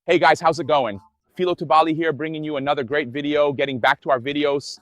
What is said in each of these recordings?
Hey guys, how's it going? Philo Tubali here, bringing you another great video, getting back to our videos.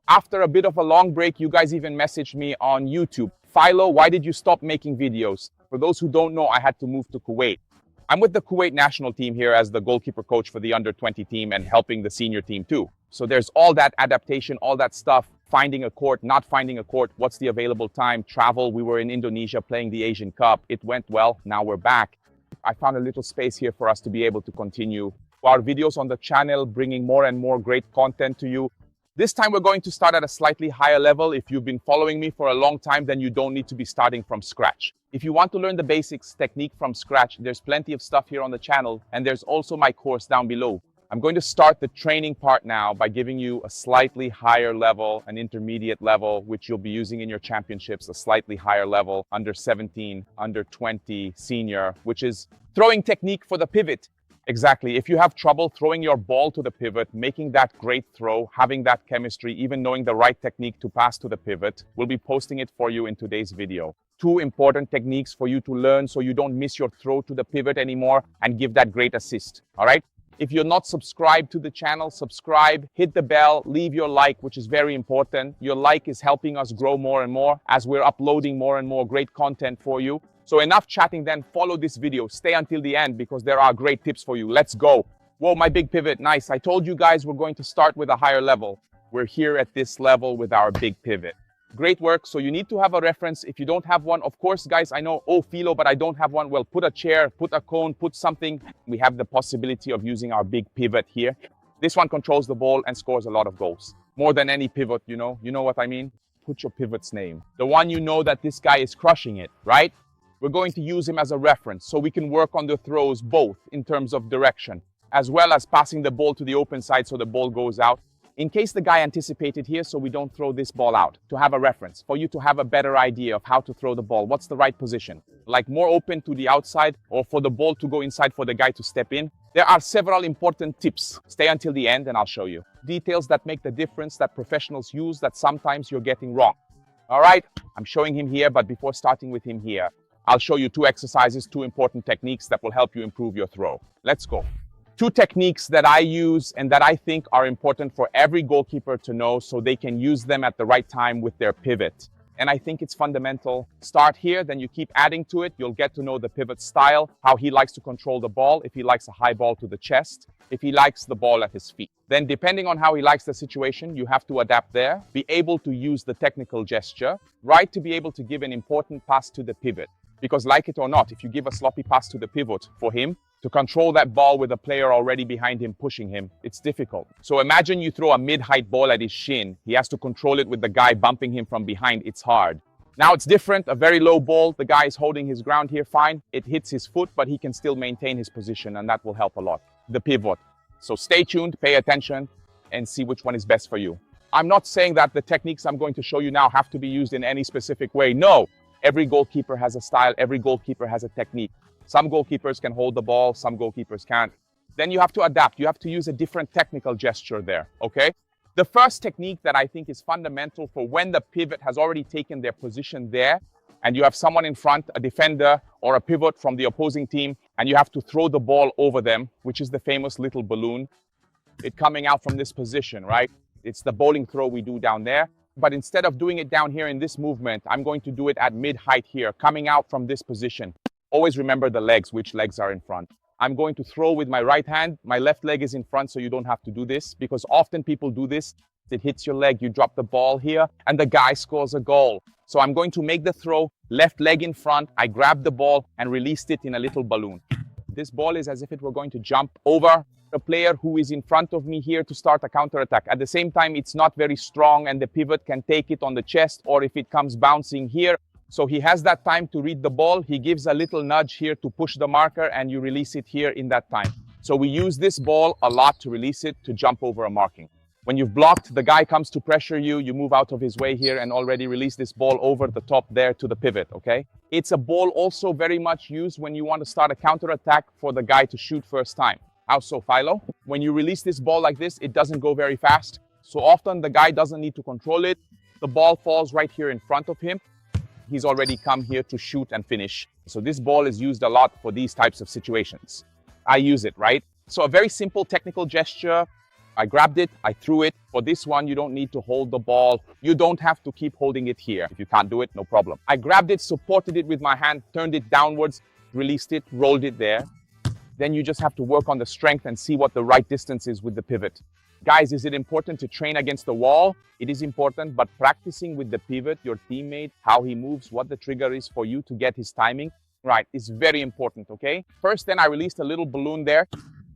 After a bit of a long break, you guys even messaged me on YouTube. Philo, why did you stop making videos? For those who don't know, I had to move to Kuwait. I'm with the Kuwait national team here as the goalkeeper coach for the under-20 team and helping the senior team too. So there's all that adaptation, all that stuff, finding a court, not finding a court, what's the available time, travel. We were in Indonesia playing the Asian Cup. It went well, now we're back. I found a little space here for us to be able to continue our videos on the channel, bringing more and more great content to you. This time we're going to start at a slightly higher level. If you've been following me for a long time, then you don't need to be starting from scratch. If you want to learn the basics technique from scratch, there's plenty of stuff here on the channel, and there's also my course down below. I'm going to start the training part now by giving you a slightly higher level, an intermediate level, which you'll be using in your championships, a slightly higher level, under 17, under 20, senior, which is throwing technique for the pivot. Exactly. If you have trouble throwing your ball to the pivot, making that great throw, having that chemistry, even knowing the right technique to pass to the pivot, we'll be posting it for you in today's video. 2 important techniques for you to learn so you don't miss your throw to the pivot anymore and give that great assist. All right? If you're not subscribed to the channel, subscribe, hit the bell, leave your like, which is very important. Your like is helping us grow more and more as we're uploading more and more great content for you. So enough chatting then, follow this video. Stay until the end because there are great tips for you. Let's go. Whoa, my big pivot, nice. I told you guys we're going to start with a higher level. We're here at this level with our big pivot. Great work. So you need to have a reference. If you don't have one, of course, guys, I know, oh, Philo, but I don't have one. Well, put a chair, put a cone, put something. We have the possibility of using our big pivot here. This one controls the ball and scores a lot of goals. More than any pivot, you know what I mean? Put your pivot's name. The one you know that this guy is crushing it, right? We're going to use him as a reference so we can work on the throws both in terms of direction, as well as passing the ball to the open side so the ball goes out. In case the guy anticipated here, so we don't throw this ball out, to have a reference, for you to have a better idea of how to throw the ball. What's the right position? Like more open to the outside or for the ball to go inside for the guy to step in? There are several important tips. Stay until the end and I'll show you. Details that make the difference that professionals use that sometimes you're getting wrong. All right, I'm showing him here, but before starting with him here, I'll show you 2 exercises, 2 important techniques that will help you improve your throw. Let's go. 2 techniques that I use and that I think are important for every goalkeeper to know so they can use them at the right time with their pivot. And I think it's fundamental. Start here, then you keep adding to it. You'll get to know the pivot style, how he likes to control the ball, if he likes a high ball to the chest, if he likes the ball at his feet. Then depending on how he likes the situation, you have to adapt there, be able to use the technical gesture, right, to be able to give an important pass to the pivot. Because like it or not, if you give a sloppy pass to the pivot for him, to control that ball with a player already behind him pushing him, it's difficult. So imagine you throw a mid-height ball at his shin. He has to control it with the guy bumping him from behind. It's hard. Now it's different, a very low ball. The guy is holding his ground here fine. It hits his foot, but he can still maintain his position, and that will help a lot. The pivot. So stay tuned, pay attention, and see which one is best for you. I'm not saying that the techniques I'm going to show you now have to be used in any specific way. No. Every goalkeeper has a style, every goalkeeper has a technique. Some goalkeepers can hold the ball, some goalkeepers can't. Then you have to adapt. You have to use a different technical gesture there, okay? The first technique that I think is fundamental for when the pivot has already taken their position there, and you have someone in front, a defender or a pivot from the opposing team, and you have to throw the ball over them, which is the famous little balloon. It coming out from this position, right? It's the bowling throw we do down there. But instead of doing it down here in this movement, I'm going to do it at mid-height here, coming out from this position. Always remember the legs, which legs are in front. I'm going to throw with my right hand. My left leg is in front, so you don't have to do this, because often people do this. It hits your leg, you drop the ball here, and the guy scores a goal. So I'm going to make the throw, left leg in front. I grab the ball and released it in a little balloon. This ball is as if it were going to jump over the player who is in front of me here to start a counterattack. At the same time, it's not very strong and the pivot can take it on the chest, or if it comes bouncing here. So he has that time to read the ball. He gives a little nudge here to push the marker and you release it here in that time. So we use this ball a lot to release it, to jump over a marking. When you've blocked, the guy comes to pressure you, you move out of his way here and already release this ball over the top there to the pivot, okay? It's a ball also very much used when you want to start a counterattack for the guy to shoot first time. How so, Philo? When you release this ball like this, it doesn't go very fast. So often the guy doesn't need to control it. The ball falls right here in front of him. He's already come here to shoot and finish. So this ball is used a lot for these types of situations. I use it, right? So a very simple technical gesture. I grabbed it, I threw it. For this one, you don't need to hold the ball. You don't have to keep holding it here. If you can't do it, no problem. I grabbed it, supported it with my hand, turned it downwards, released it, rolled it there. Then you just have to work on the strength and see what the right distance is with the pivot. Guys, is it important to train against the wall? It is important, but practicing with the pivot, your teammate, how he moves, what the trigger is for you to get his timing, right, is very important, okay? First, then I released a little balloon there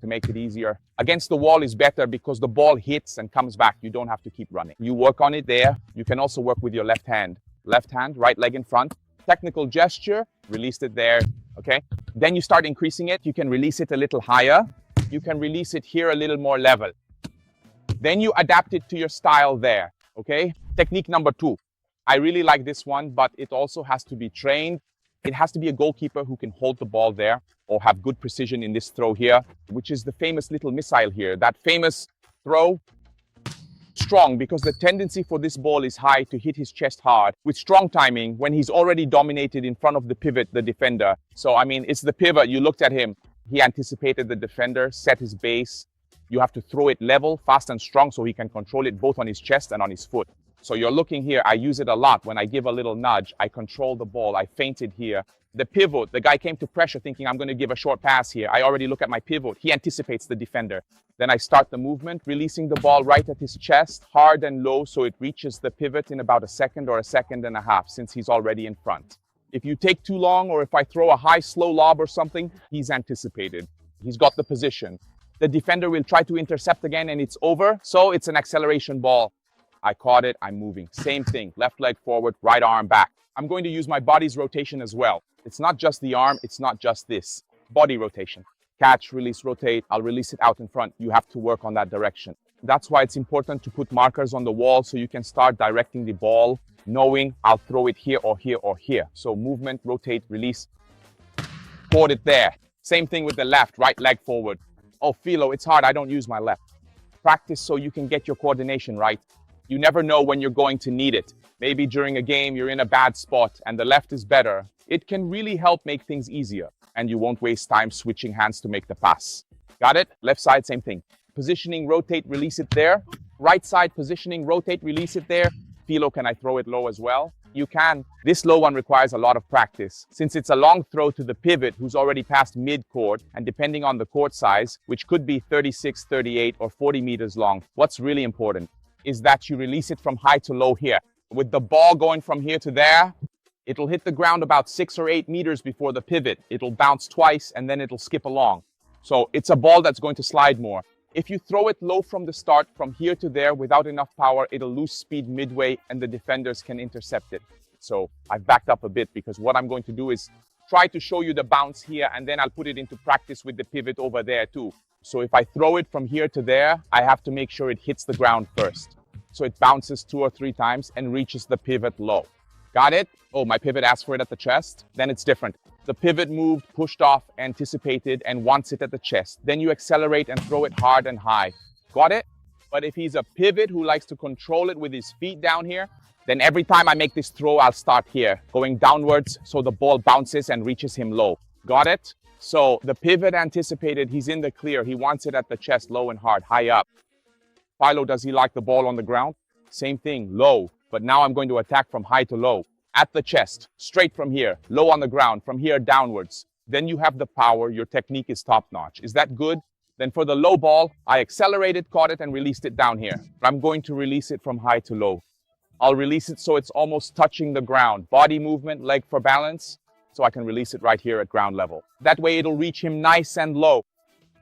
to make it easier. Against the wall is better because the ball hits and comes back. You don't have to keep running. You work on it there. You can also work with your left hand. Left hand, right leg in front. Technical gesture, released it there, okay? Then you start increasing it. You can release it a little higher. You can release it here a little more level. Then you adapt it to your style there, okay? Technique number 2. I really like this one, but it also has to be trained. It has to be a goalkeeper who can hold the ball there or have good precision in this throw here, which is the famous little missile here. That famous throw, strong, because the tendency for this ball is high to hit his chest hard with strong timing when he's already dominated in front of the pivot, the defender. So, I mean, it's the pivot. You looked at him. He anticipated the defender, set his base. You have to throw it level, fast and strong so he can control it both on his chest and on his foot. So you're looking here, I use it a lot. When I give a little nudge, I control the ball. I feinted here. The pivot, the guy came to pressure thinking I'm going to give a short pass here. I already look at my pivot. He anticipates the defender. Then I start the movement, releasing the ball right at his chest, hard and low, so it reaches the pivot in about a second or a second and a half since he's already in front. If you take too long or if I throw a high, slow lob or something, he's anticipated. He's got the position. The defender will try to intercept again and it's over. So it's an acceleration ball. I caught it, I'm moving. Same thing, left leg forward, right arm back. I'm going to use my body's rotation as well. It's not just the arm, it's not just this. Body rotation. Catch, release, rotate. I'll release it out in front. You have to work on that direction. That's why it's important to put markers on the wall so you can start directing the ball, knowing I'll throw it here or here or here. So movement, rotate, release. Caught it there. Same thing with the left, right leg forward. Oh, Philo, it's hard, I don't use my left. Practice so you can get your coordination right. You never know when you're going to need it. Maybe during a game, you're in a bad spot and the left is better. It can really help make things easier and you won't waste time switching hands to make the pass. Got it? Left side, same thing. Positioning, rotate, release it there. Right side, positioning, rotate, release it there. Philo, can I throw it low as well? You can. This low one requires a lot of practice. Since it's a long throw to the pivot who's already past mid-court, and depending on the court size, which could be 36, 38, or 40 meters long, what's really important is that you release it from high to low here. With the ball going from here to there, it'll hit the ground about 6 or 8 meters before the pivot. It'll bounce twice and then it'll skip along. So it's a ball that's going to slide more. If you throw it low from the start, from here to there without enough power, it'll lose speed midway and the defenders can intercept it. So I've backed up a bit because what I'm going to do is try to show you the bounce here and then I'll put it into practice with the pivot over there too. So if I throw it from here to there, I have to make sure it hits the ground first. So it bounces 2 or 3 times and reaches the pivot low. Got it? Oh, my pivot asked for it at the chest. Then it's different. The pivot moved, pushed off, anticipated, and wants it at the chest. Then you accelerate and throw it hard and high. Got it? But if he's a pivot who likes to control it with his feet down here, then every time I make this throw, I'll start here, going downwards so the ball bounces and reaches him low. Got it? So the pivot anticipated, he's in the clear. He wants it at the chest, low and hard, high up. Philo, does he like the ball on the ground? Same thing, low. But now I'm going to attack from high to low. At the chest, straight from here, low on the ground, from here downwards. Then you have the power, your technique is top-notch. Is that good? Then for the low ball, I accelerated, caught it, and released it down here. I'm going to release it from high to low. I'll release it so it's almost touching the ground. Body movement, leg for balance, so I can release it right here at ground level. That way it'll reach him nice and low.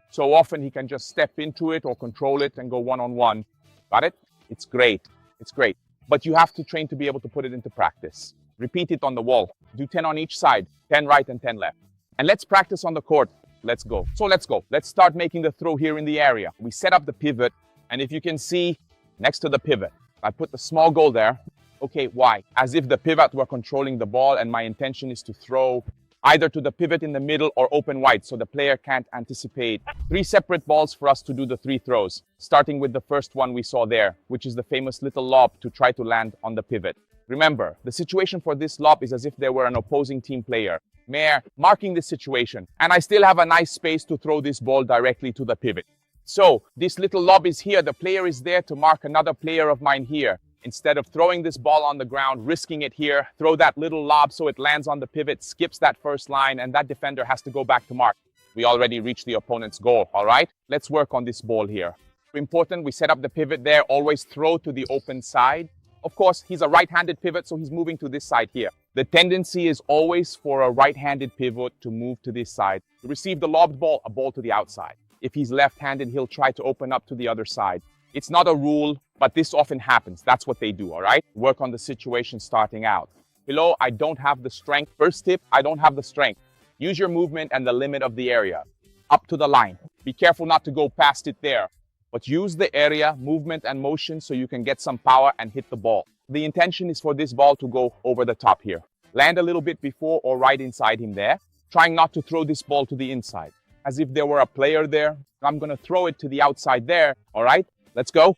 So often he can just step into it or control it and go one-on-one. Got it? It's great. It's great. But you have to train to be able to put it into practice. Repeat it on the wall. Do 10 on each side, 10 right and 10 left. And let's practice on the court. Let's go. So let's go. Let's start making the throw here in the area. We set up the pivot, and if you can see, next to the pivot, I put the small goal there. Okay, why? As if the pivot were controlling the ball, and my intention is to throw either to the pivot in the middle or open wide, so the player can't anticipate. 3 separate balls for us to do the 3 throws, starting with the first one we saw there, which is the famous little lob to try to land on the pivot. Remember, the situation for this lob is as if there were an opposing team player. mare, marking this situation. And I still have a nice space to throw this ball directly to the pivot. So this little lob is here. The player is there to mark another player of mine here. Instead of throwing this ball on the ground, risking it here, throw that little lob so it lands on the pivot, skips that first line, and that defender has to go back to mark. We already reached the opponent's goal, all right? Let's work on this ball here. Important, we set up the pivot there, always throw to the open side. Of course, he's a right-handed pivot, so he's moving to this side here. The tendency is always for a right-handed pivot to move to this side. To receive the lobbed ball, a ball to the outside. If he's left-handed, he'll try to open up to the other side. It's not a rule, but this often happens. That's what they do, all right? Work on the situation starting out. Below, I don't have the strength. First tip, I don't have the strength. Use your movement and the limit of the area. Up to the line. Be careful not to go past it there. But use the area, movement, and motion so you can get some power and hit the ball. The intention is for this ball to go over the top here. Land a little bit before or right inside him there. Trying not to throw this ball to the inside. As if there were a player there. I'm going to throw it to the outside there. All right, let's go.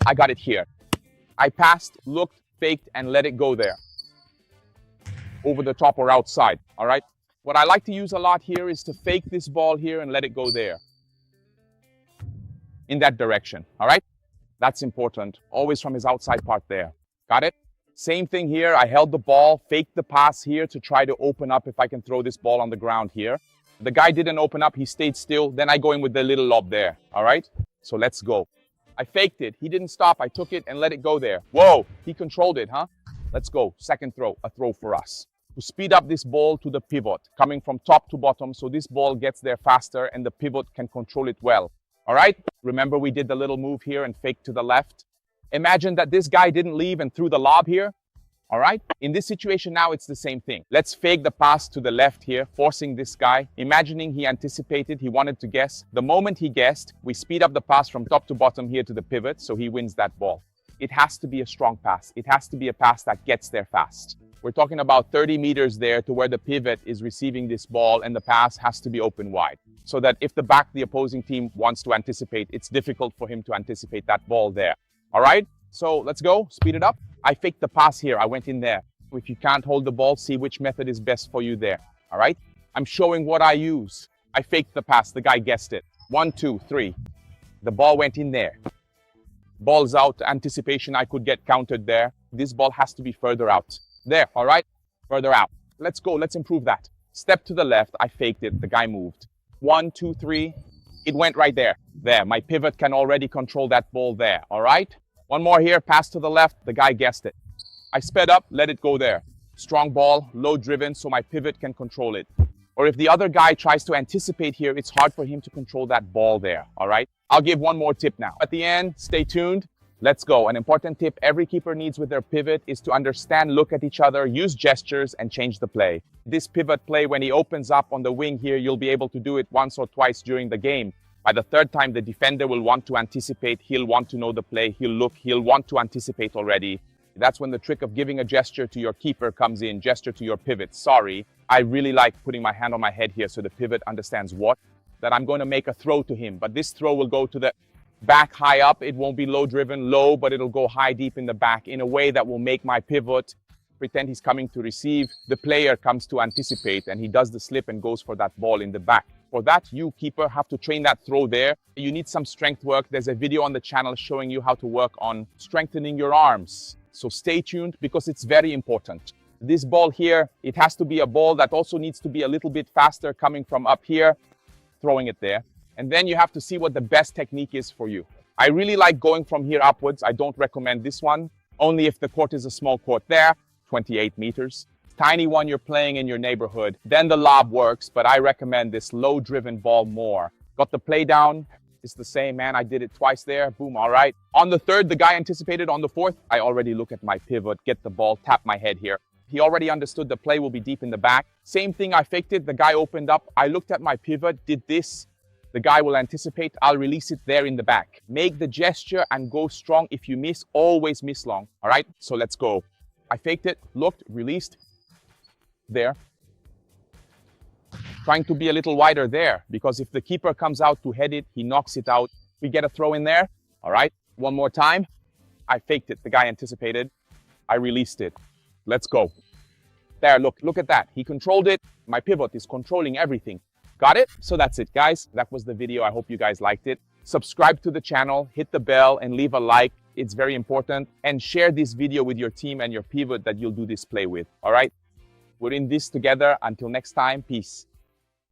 I got it here. I passed, looked, faked, and let it go there. Over the top or outside. All right. What I like to use a lot here is to fake this ball here and let it go there. In that direction, all right? That's important. Always from his outside part there. Got it? Same thing here. I held the ball, faked the pass here to try to open up if I can throw this ball on the ground here. The guy didn't open up. He stayed still. Then I go in with the little lob there, all right? So let's go. I faked it. He didn't stop. I took it and let it go there. Whoa, he controlled it, huh? Let's go. Second throw, a throw for us. To speed up this ball to the pivot, coming from top to bottom so this ball gets there faster and the pivot can control it well. All right, remember we did the little move here and fake to the left. Imagine that this guy didn't leave and threw the lob here. All right, in this situation now it's the same thing. Let's fake the pass to the left here, forcing this guy, imagining he anticipated, he wanted to guess. The moment he guessed, we speed up the pass from top to bottom here to the pivot so he wins that ball. It has to be a strong pass. It has to be a pass that gets there fast. We're talking about 30 meters there to where the pivot is receiving this ball and the pass has to be open wide. So that if the opposing team wants to anticipate, it's difficult for him to anticipate that ball there. All right, so let's go, speed it up. I faked the pass here, I went in there. If you can't hold the ball, see which method is best for you there. All right, I'm showing what I use. I faked the pass, the guy guessed it. 1, 2, 3. The ball went in there. Ball's out, anticipation, I could get countered there. This ball has to be further out. There, all right, further out. Let's go, let's improve that. Step to the left, I faked it, the guy moved. 1, 2, 3, it went right there. There, my pivot can already control that ball there, all right? One more here, pass to the left, the guy guessed it. I sped up, let it go there. Strong ball, low driven, so my pivot can control it. Or if the other guy tries to anticipate here, it's hard for him to control that ball there, all right? I'll give one more tip now. At the end, stay tuned. Let's go. An important tip every keeper needs with their pivot is to understand, look at each other, use gestures, and change the play. This pivot play, when he opens up on the wing here, you'll be able to do it once or twice during the game. By the third time, the defender will want to anticipate. He'll want to know the play. He'll look. He'll want to anticipate already. That's when the trick of giving a gesture to your keeper comes in, gesture to your pivot. Sorry, I really like putting my hand on my head here so the pivot understands what? That I'm going to make a throw to him, but this throw will go to the back high up. It won't be low driven, low, but it'll go high deep in the back in a way that will make my pivot pretend he's coming to receive. The player comes to anticipate and he does the slip and goes for that ball in the back. For that, you keeper have to train that throw there. You need some strength work. There's a video on the channel showing you how to work on strengthening your arms. So stay tuned because it's very important. This ball here, it has to be a ball that also needs to be a little bit faster coming from up here, throwing it there. And then you have to see what the best technique is for you. I really like going from here upwards. I don't recommend this one. Only if the court is a small court there, 28 meters. Tiny one you're playing in your neighborhood. Then the lob works, but I recommend this low-driven ball more. Got the play down. It's the same, man. I did it twice there. Boom, all right. On the third, the guy anticipated. On the fourth, I already look at my pivot, get the ball, tap my head here. He already understood the play will be deep in the back. Same thing, I faked it. The guy opened up. I looked at my pivot, did this. The guy will anticipate. I'll release it there in the back. Make the gesture and go strong. If you miss, always miss long. All right, so let's go. I faked it, looked, released. There. Trying to be a little wider there because if the keeper comes out to head it, he knocks it out. We get a throw in there. All right, one more time. I faked it. The guy anticipated. I released it. Let's go. There, look at that. He controlled it. my pivot is controlling everything. Got it? So that's it, guys. That was the video. I hope you guys liked it. Subscribe to the channel, hit the bell, and leave a like. It's very important. And share this video with your team and your pivot that you'll do this play with. All right? We're in this together. Until next time, peace.